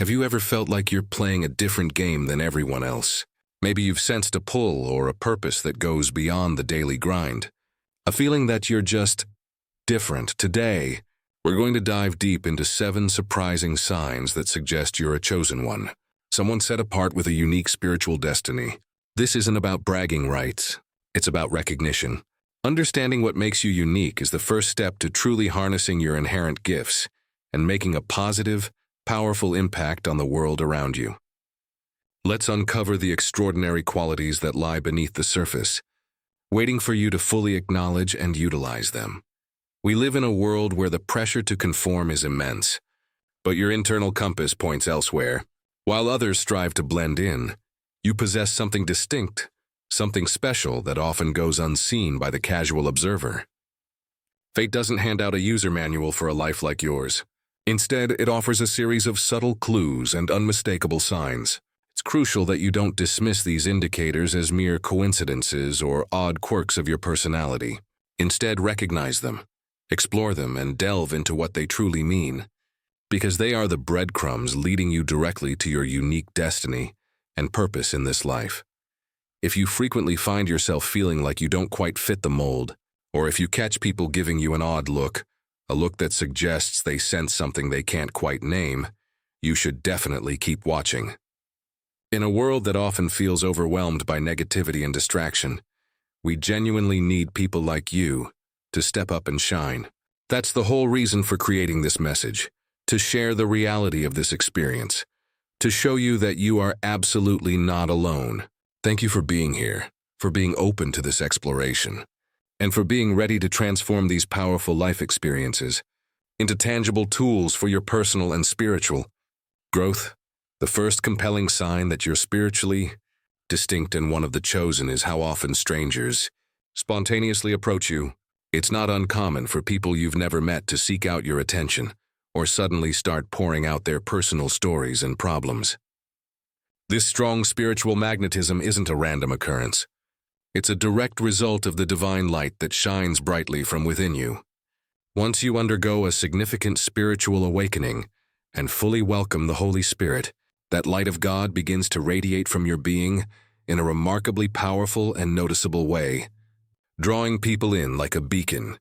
Have you ever felt like you're playing a different game than everyone else? Maybe you've sensed a pull or a purpose that goes beyond the daily grind. A feeling that you're just different. Today, we're going to dive deep into 7 surprising signs that suggest you're a chosen one. Someone set apart with a unique spiritual destiny. This isn't about bragging rights. It's about recognition. Understanding what makes you unique is the first step to truly harnessing your inherent gifts and making a positive, powerful impact on the world around you. Let's uncover the extraordinary qualities that lie beneath the surface, waiting for you to fully acknowledge and utilize them. We live in a world where the pressure to conform is immense, but your internal compass points elsewhere. While others strive to blend in, you possess something distinct, something special that often goes unseen by the casual observer. Fate doesn't hand out a user manual for a life like yours. Instead, it offers a series of subtle clues and unmistakable signs. It's crucial that you don't dismiss these indicators as mere coincidences or odd quirks of your personality. Instead, recognize them, explore them, and delve into what they truly mean, because they are the breadcrumbs leading you directly to your unique destiny and purpose in this life. If you frequently find yourself feeling like you don't quite fit the mold, or if you catch people giving you an odd look, a look that suggests they sense something they can't quite name, you should definitely keep watching. In a world that often feels overwhelmed by negativity and distraction, we genuinely need people like you to step up and shine. That's the whole reason for creating this message, to share the reality of this experience, to show you that you are absolutely not alone. Thank you for being here, for being open to this exploration, and for being ready to transform these powerful life experiences into tangible tools for your personal and spiritual growth. The first compelling sign that you're spiritually distinct and one of the chosen is how often strangers spontaneously approach you. It's not uncommon for people you've never met to seek out your attention or suddenly start pouring out their personal stories and problems. This strong spiritual magnetism isn't a random occurrence. It's a direct result of the divine light that shines brightly from within you. Once you undergo a significant spiritual awakening and fully welcome the Holy Spirit, that light of God begins to radiate from your being in a remarkably powerful and noticeable way, drawing people in like a beacon.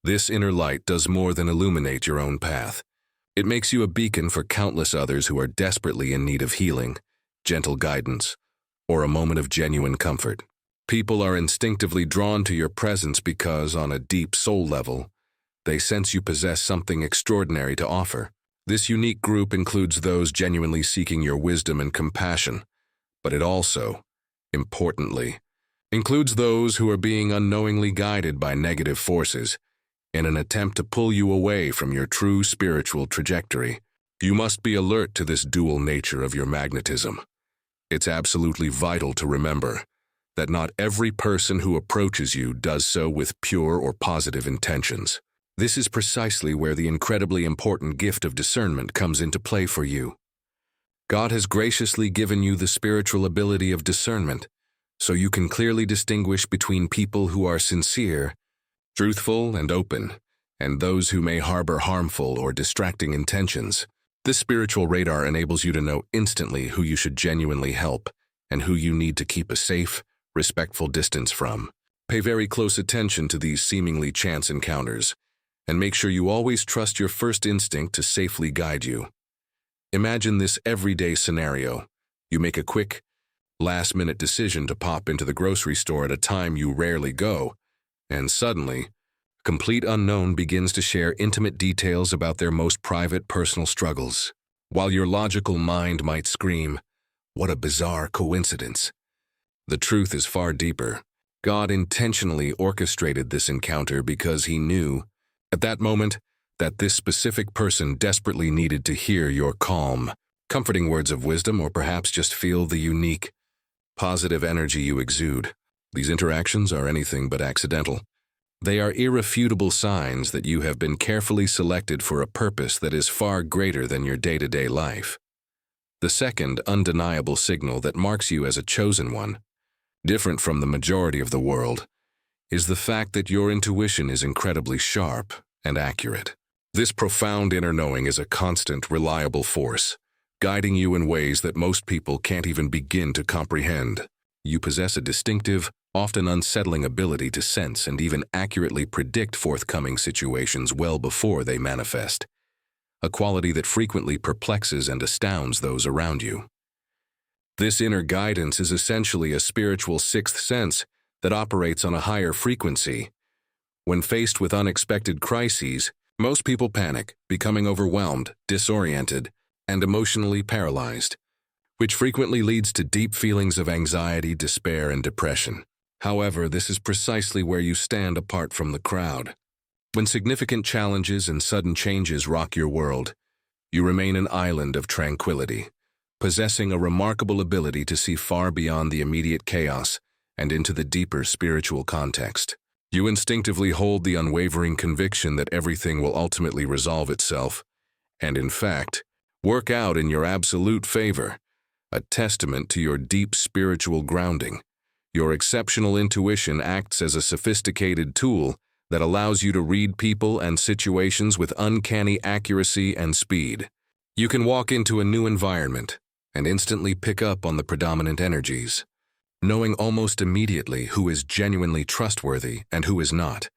This inner light does more than illuminate your own path. It makes you a beacon for countless others who are desperately in need of healing, gentle guidance, or a moment of genuine comfort. People are instinctively drawn to your presence because, on a deep soul level, they sense you possess something extraordinary to offer. This unique group includes those genuinely seeking your wisdom and compassion, but it also, importantly, includes those who are being unknowingly guided by negative forces in an attempt to pull you away from your true spiritual trajectory. You must be alert to this dual nature of your magnetism. It's absolutely vital to remember that not every person who approaches you does so with pure or positive intentions. This is precisely where the incredibly important gift of discernment comes into play for you. God has graciously given you the spiritual ability of discernment, so you can clearly distinguish between people who are sincere, truthful, and open, and those who may harbor harmful or distracting intentions. This spiritual radar enables you to know instantly who you should genuinely help and who you need to keep a safe, respectful distance from. Pay very close attention to these seemingly chance encounters, and make sure you always trust your first instinct to safely guide you. Imagine this everyday scenario. You make a quick, last-minute decision to pop into the grocery store at a time you rarely go, and suddenly, a complete unknown begins to share intimate details about their most private personal struggles. While your logical mind might scream, "What a bizarre coincidence," the truth is far deeper. God intentionally orchestrated this encounter because He knew, at that moment, that this specific person desperately needed to hear your calm, comforting words of wisdom, or perhaps just feel the unique, positive energy you exude. These interactions are anything but accidental. They are irrefutable signs that you have been carefully selected for a purpose that is far greater than your day-to-day life. The second undeniable signal that marks you as a chosen one, different from the majority of the world, is the fact that your intuition is incredibly sharp and accurate. This profound inner knowing is a constant, reliable force, guiding you in ways that most people can't even begin to comprehend. You possess a distinctive, often unsettling ability to sense and even accurately predict forthcoming situations well before they manifest, a quality that frequently perplexes and astounds those around you. This inner guidance is essentially a spiritual sixth sense that operates on a higher frequency. When faced with unexpected crises, most people panic, becoming overwhelmed, disoriented, and emotionally paralyzed, which frequently leads to deep feelings of anxiety, despair, and depression. However, this is precisely where you stand apart from the crowd. When significant challenges and sudden changes rock your world, you remain an island of tranquility, possessing a remarkable ability to see far beyond the immediate chaos and into the deeper spiritual context. You instinctively hold the unwavering conviction that everything will ultimately resolve itself, and in fact, work out in your absolute favor, a testament to your deep spiritual grounding. Your exceptional intuition acts as a sophisticated tool that allows you to read people and situations with uncanny accuracy and speed. You can walk into a new environment and instantly pick up on the predominant energies, knowing almost immediately who is genuinely trustworthy and who is not,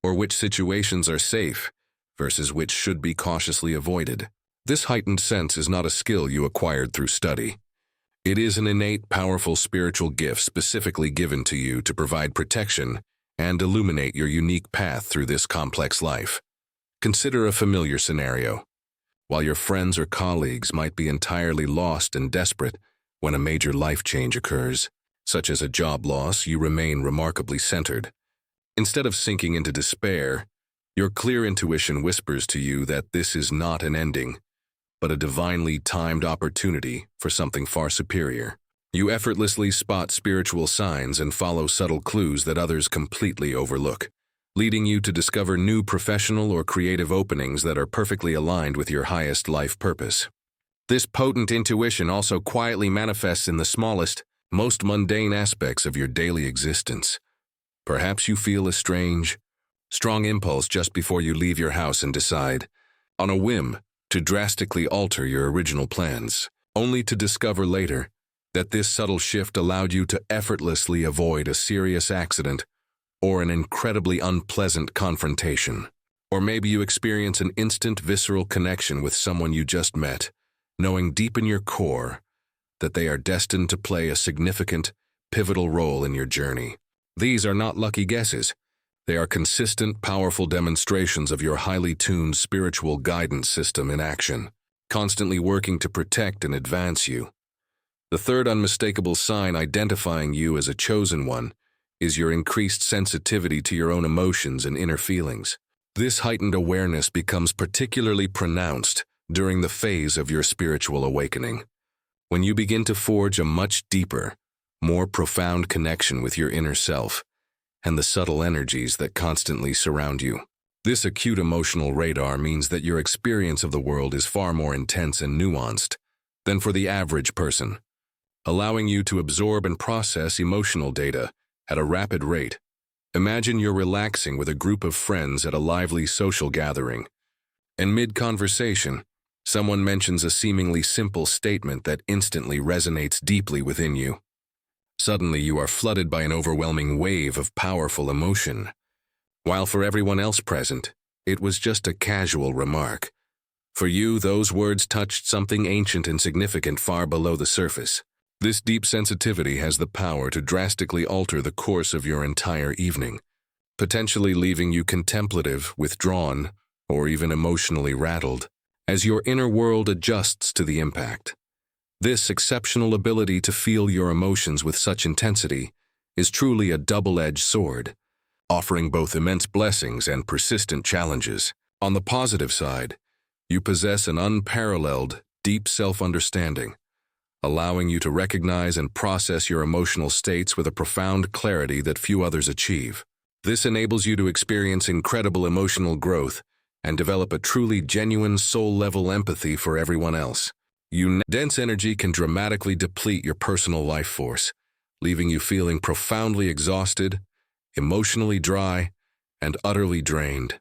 or which situations are safe versus which should be cautiously avoided. This heightened sense is not a skill you acquired through study. It is an innate, powerful spiritual gift specifically given to you to provide protection and illuminate your unique path through this complex life. Consider a familiar scenario. While your friends or colleagues might be entirely lost and desperate when a major life change occurs, such as a job loss, you remain remarkably centered. Instead of sinking into despair, your clear intuition whispers to you that this is not an ending, but a divinely timed opportunity for something far superior. You effortlessly spot spiritual signs and follow subtle clues that others completely overlook, leading you to discover new professional or creative openings that are perfectly aligned with your highest life purpose. This potent intuition also quietly manifests in the smallest, most mundane aspects of your daily existence. Perhaps you feel a strong impulse just before you leave your house and decide, on a whim, to drastically alter your original plans, only to discover later that this subtle shift allowed you to effortlessly avoid a serious accident or an incredibly unpleasant confrontation. Or maybe you experience an instant visceral connection with someone you just met, knowing deep in your core that they are destined to play a significant, pivotal role in your journey. These are not lucky guesses. They are consistent, powerful demonstrations of your highly tuned spiritual guidance system in action, constantly working to protect and advance you. The third unmistakable sign identifying you as a chosen one is your increased sensitivity to your own emotions and inner feelings. This heightened awareness becomes particularly pronounced during the phase of your spiritual awakening, when you begin to forge a much deeper, more profound connection with your inner self and the subtle energies that constantly surround you. This acute emotional radar means that your experience of the world is far more intense and nuanced than for the average person, allowing you to absorb and process emotional data at a rapid rate. Imagine you're relaxing with a group of friends at a lively social gathering, and mid-conversation, someone mentions a seemingly simple statement that instantly resonates deeply within you. Suddenly, you are flooded by an overwhelming wave of powerful emotion. While for everyone else present, it was just a casual remark. For you, those words touched something ancient and significant far below the surface. This deep sensitivity has the power to drastically alter the course of your entire evening, potentially leaving you contemplative, withdrawn, or even emotionally rattled, as your inner world adjusts to the impact. This exceptional ability to feel your emotions with such intensity is truly a double-edged sword, offering both immense blessings and persistent challenges. On the positive side, you possess an unparalleled, deep self-understanding, allowing you to recognize and process your emotional states with a profound clarity that few others achieve. This enables you to experience incredible emotional growth and develop a truly genuine soul-level empathy for everyone else. Dense energy can dramatically deplete your personal life force, leaving you feeling profoundly exhausted, emotionally dry, and utterly drained.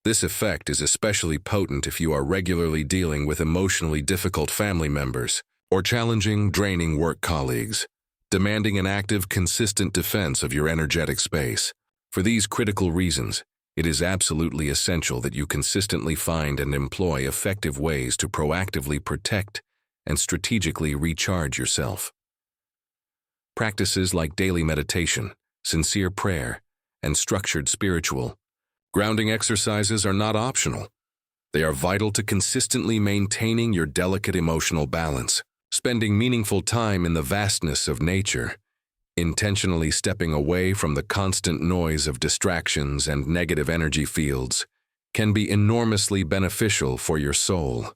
This effect is especially potent if you are regularly dealing with emotionally difficult family members or challenging, draining work colleagues, demanding an active, consistent defense of your energetic space. For these critical reasons, it is absolutely essential that you consistently find and employ effective ways to proactively protect and strategically recharge yourself. Practices like daily meditation, sincere prayer, and structured spiritual grounding exercises are not optional. They are vital to consistently maintaining your delicate emotional balance. Spending meaningful time in the vastness of nature, intentionally stepping away from the constant noise of distractions and negative energy fields, can be enormously beneficial for your soul.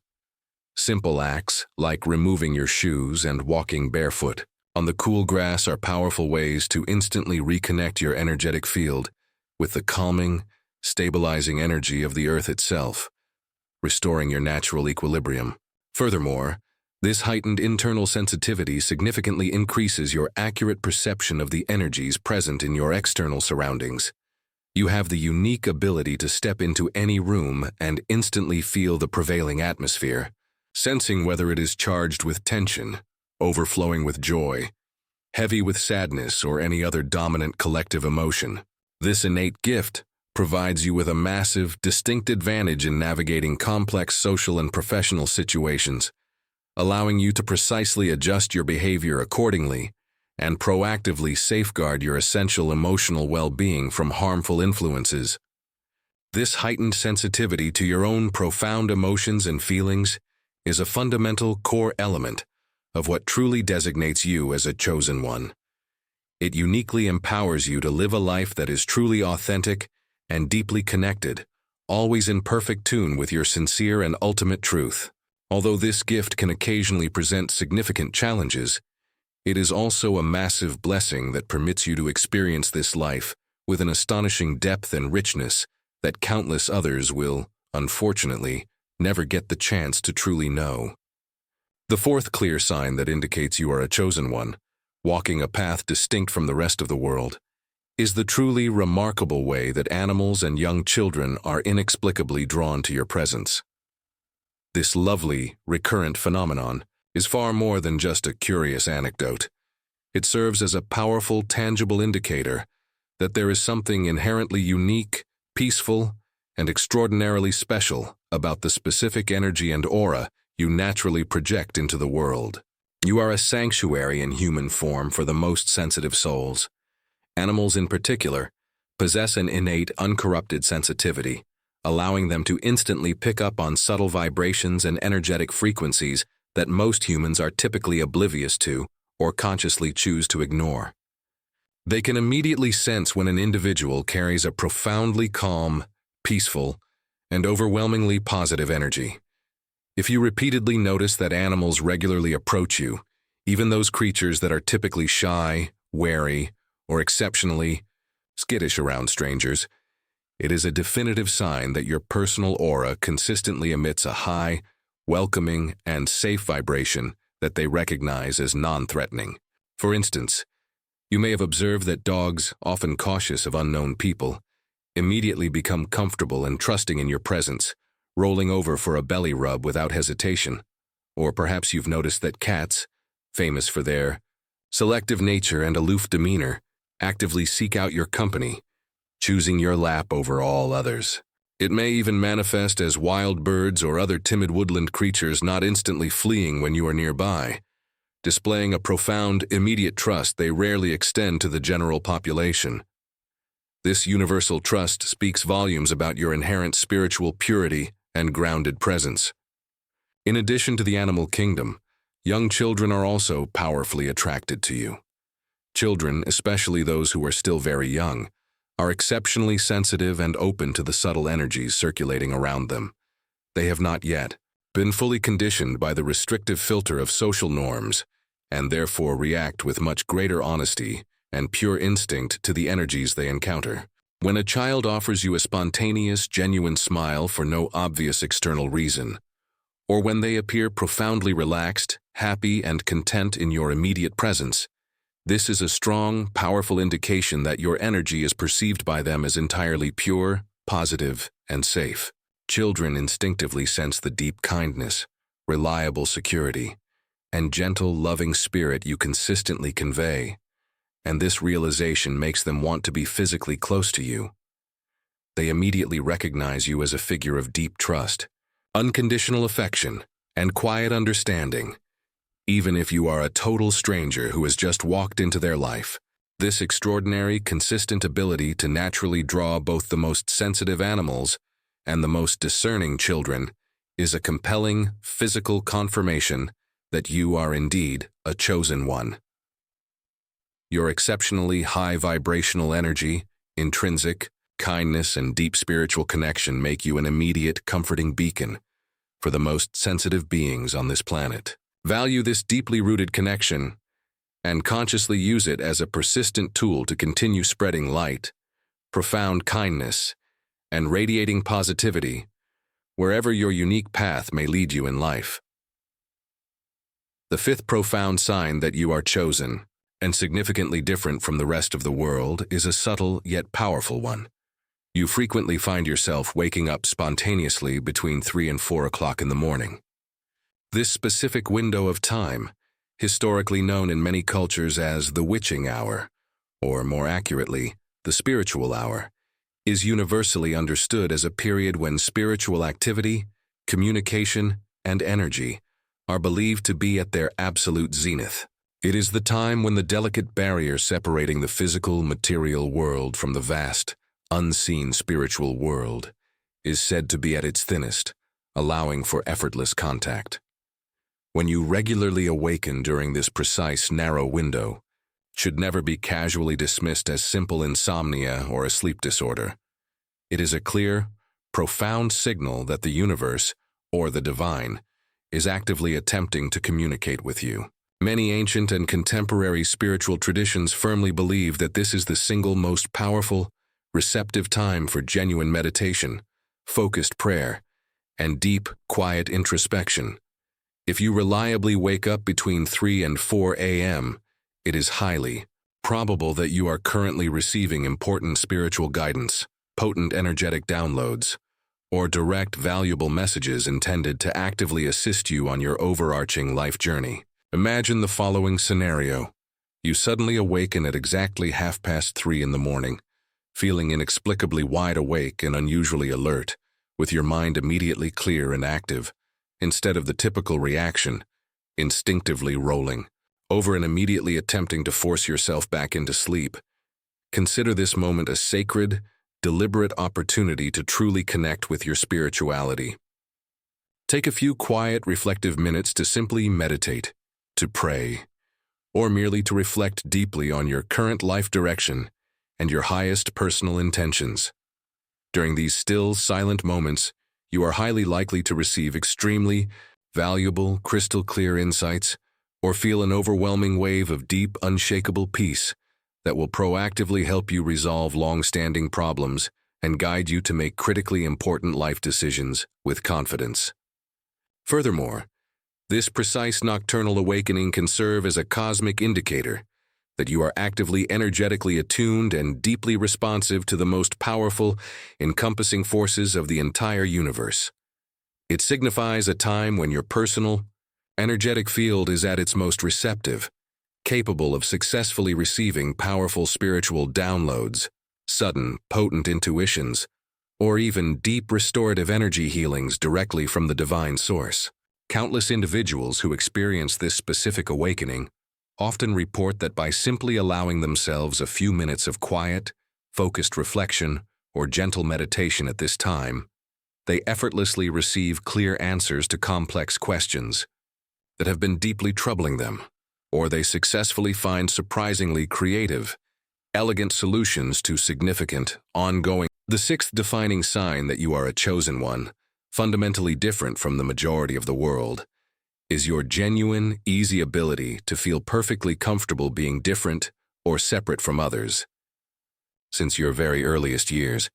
Simple acts, like removing your shoes and walking barefoot on the cool grass, are powerful ways to instantly reconnect your energetic field with the calming, stabilizing energy of the earth itself, restoring your natural equilibrium. Furthermore, this heightened internal sensitivity significantly increases your accurate perception of the energies present in your external surroundings. You have the unique ability to step into any room and instantly feel the prevailing atmosphere, sensing whether it is charged with tension, overflowing with joy, heavy with sadness, or any other dominant collective emotion. This innate gift provides you with a massive, distinct advantage in navigating complex social and professional situations, allowing you to precisely adjust your behavior accordingly and proactively safeguard your essential emotional well-being from harmful influences. This heightened sensitivity to your own profound emotions and feelings is a fundamental core element of what truly designates you as a chosen one. It uniquely empowers you to live a life that is truly authentic and deeply connected, always in perfect tune with your sincere and ultimate truth. Although this gift can occasionally present significant challenges, it is also a massive blessing that permits you to experience this life with an astonishing depth and richness that countless others will, unfortunately, never get the chance to truly know. The fourth clear sign that indicates you are a chosen one, walking a path distinct from the rest of the world, is the truly remarkable way that animals and young children are inexplicably drawn to your presence. This lovely, recurrent phenomenon is far more than just a curious anecdote. It serves as a powerful, tangible indicator that there is something inherently unique, peaceful, and extraordinarily special about the specific energy and aura you naturally project into the world. You are a sanctuary in human form for the most sensitive souls. Animals in particular possess an innate, uncorrupted sensitivity, allowing them to instantly pick up on subtle vibrations and energetic frequencies that most humans are typically oblivious to or consciously choose to ignore. They can immediately sense when an individual carries a profoundly calm, peaceful, and overwhelmingly positive energy. If you repeatedly notice that animals regularly approach you, even those creatures that are typically shy, wary, or exceptionally skittish around strangers, it is a definitive sign that your personal aura consistently emits a high, welcoming, and safe vibration that they recognize as non-threatening. For instance, you may have observed that dogs, often cautious of unknown people, immediately become comfortable and trusting in your presence, rolling over for a belly rub without hesitation. Or perhaps you've noticed that cats, famous for their selective nature and aloof demeanor, actively seek out your company, choosing your lap over all others. It may even manifest as wild birds or other timid woodland creatures not instantly fleeing when you are nearby, displaying a profound, immediate trust they rarely extend to the general population. This universal trust speaks volumes about your inherent spiritual purity and grounded presence. In addition to the animal kingdom, young children are also powerfully attracted to you. Children, especially those who are still very young, are exceptionally sensitive and open to the subtle energies circulating around them. They have not yet been fully conditioned by the restrictive filter of social norms, and therefore react with much greater honesty and pure instinct to the energies they encounter. When a child offers you a spontaneous, genuine smile for no obvious external reason, or when they appear profoundly relaxed, happy, and content in your immediate presence, this is a strong, powerful indication that your energy is perceived by them as entirely pure, positive, and safe. Children instinctively sense the deep kindness, reliable security, and gentle, loving spirit you consistently convey, and this realization makes them want to be physically close to you. They immediately recognize you as a figure of deep trust, unconditional affection, and quiet understanding, even if you are a total stranger who has just walked into their life. This extraordinary, consistent ability to naturally draw both the most sensitive animals and the most discerning children is a compelling, physical confirmation that you are indeed a chosen one. Your exceptionally high vibrational energy, intrinsic, kindness, and deep spiritual connection make you an immediate, comforting beacon for the most sensitive beings on this planet. Value this deeply rooted connection and consciously use it as a persistent tool to continue spreading light, profound kindness, and radiating positivity wherever your unique path may lead you in life. The fifth profound sign that you are chosen and significantly different from the rest of the world is a subtle yet powerful one. You frequently find yourself waking up spontaneously between 3 and 4 o'clock in the morning. This specific window of time, historically known in many cultures as the witching hour, or more accurately, the spiritual hour, is universally understood as a period when spiritual activity, communication, and energy are believed to be at their absolute zenith. It is the time when the delicate barrier separating the physical, material world from the vast, unseen spiritual world is said to be at its thinnest, allowing for effortless contact. When you regularly awaken during this precise, narrow window, should never be casually dismissed as simple insomnia or a sleep disorder. It is a clear, profound signal that the universe, or the divine, is actively attempting to communicate with you. Many ancient and contemporary spiritual traditions firmly believe that this is the single most powerful, receptive time for genuine meditation, focused prayer, and deep, quiet introspection. If you reliably wake up between 3 and 4 a.m., it is highly probable that you are currently receiving important spiritual guidance, potent energetic downloads, or direct, valuable messages intended to actively assist you on your overarching life journey. Imagine the following scenario. You suddenly awaken at exactly 3:30 in the morning, feeling inexplicably wide awake and unusually alert, with your mind immediately clear and active, instead of the typical reaction, instinctively rolling over and immediately attempting to force yourself back into sleep. Consider this moment a sacred, deliberate opportunity to truly connect with your spirituality. Take a few quiet, reflective minutes to simply meditate, to pray, or merely to reflect deeply on your current life direction and your highest personal intentions. During these still, silent moments, you are highly likely to receive extremely valuable, crystal-clear insights or feel an overwhelming wave of deep, unshakable peace that will proactively help you resolve long-standing problems and guide you to make critically important life decisions with confidence. Furthermore, this precise nocturnal awakening can serve as a cosmic indicator that you are actively energetically attuned and deeply responsive to the most powerful, encompassing forces of the entire universe. It signifies a time when your personal, energetic field is at its most receptive, capable of successfully receiving powerful spiritual downloads, sudden, potent intuitions, or even deep restorative energy healings directly from the divine source. Countless individuals who experience this specific awakening often report that by simply allowing themselves a few minutes of quiet, focused reflection or gentle meditation at this time, they effortlessly receive clear answers to complex questions that have been deeply troubling them, or they successfully find surprisingly creative, elegant solutions to significant, ongoing. The sixth defining sign that you are a chosen one, fundamentally different from the majority of the world, is your genuine, easy ability to feel perfectly comfortable being different or separate from others. Since your very earliest years,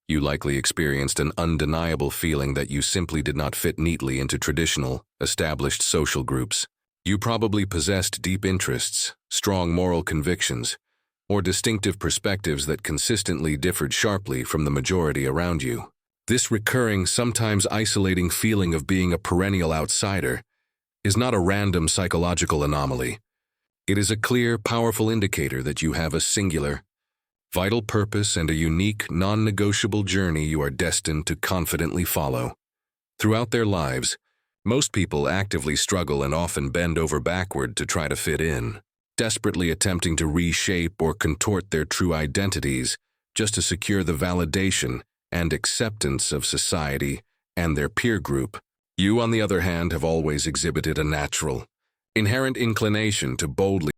you likely experienced an undeniable feeling that you simply did not fit neatly into traditional, established social groups. You probably possessed deep interests, strong moral convictions, or distinctive perspectives that consistently differed sharply from the majority around you. This recurring, sometimes isolating feeling of being a perennial outsider is not a random psychological anomaly. It is a clear, powerful indicator that you have a singular, vital purpose and a unique, non-negotiable journey you are destined to confidently follow. Throughout their lives, most people actively struggle and often bend over backward to try to fit in, desperately attempting to reshape or contort their true identities just to secure the validation and acceptance of society and their peer group. You, on the other hand, have always exhibited a natural, inherent inclination to boldly